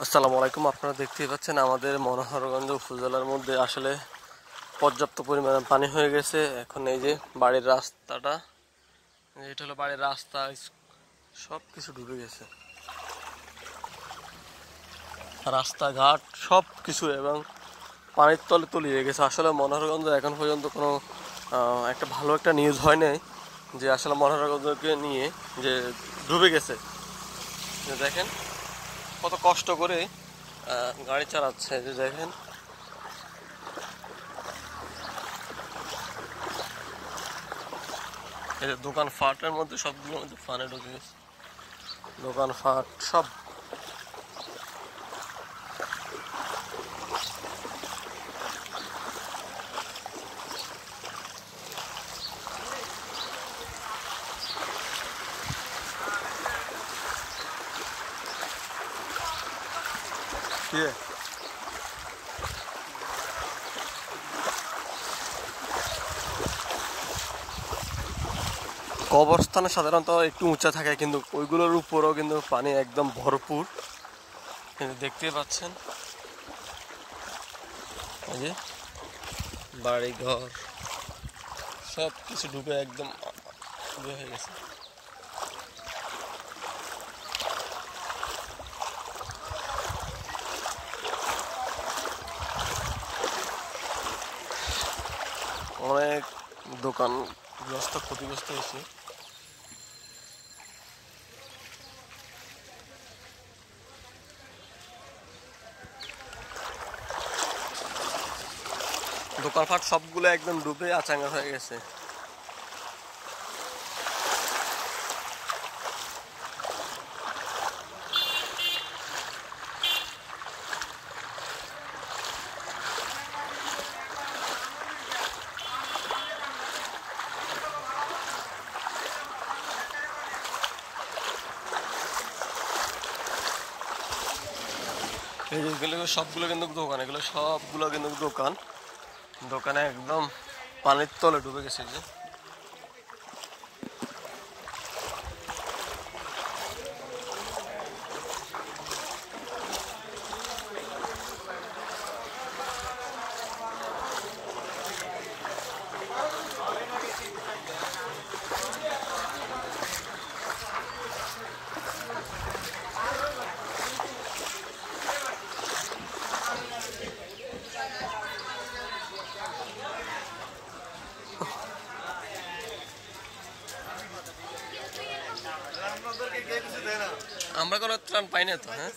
আসসালামু আলাইকুম। আপনারা দেখতেই পাচ্ছেন আমাদের মনোহরগঞ্জ উপজেলার মধ্যে আসলে পর্যাপ্ত পরিমাণে পানি হয়ে গেছে। এখন এই যে বাড়ির রাস্তাটা, এটা হলো বাড়ির রাস্তা, সব কিছু ডুবে গেছে, রাস্তাঘাট সব কিছু, এবং পানির তলে তলিয়ে গেছে। আসলে মনোহরগঞ্জ এখন পর্যন্ত কোনো একটা ভালো একটা নিউজ হয় নাই যে আসলে মনোহরগঞ্জকে নিয়ে যে ডুবে গেছে। দেখেন কত কষ্ট করে গাড়ি চালাচ্ছে, যে দেখেন এই যে দোকান ফাটের মধ্যে সবগুলোর মধ্যে পানি ঢুকে গেছে, দোকান ফাট সব। কবরস্থানে সাধারণত একটু উঁচা থাকে, কিন্তু ওইগুলোর উপরেও কিন্তু পানি একদম ভরপুর। কিন্তু দেখতে পাচ্ছেন এই যে বাড়ি ঘর সব কিছু ডুবে একদম হয়ে গেছে। অনেক দোকান ক্ষতিগ্রস্ত হয়েছে। দোকানপাট সবগুলো একদম ডুবে আচাঙ্গা হয়ে গেছে। এগুলো সবগুলো কিন্তু দোকান, এগুলো সবগুলো কিন্তু দোকান, দোকানে একদম পানির তলে ডুবে গেছে। যে আমরা কোনো ত্রাণ পাই না তো। হ্যাঁ,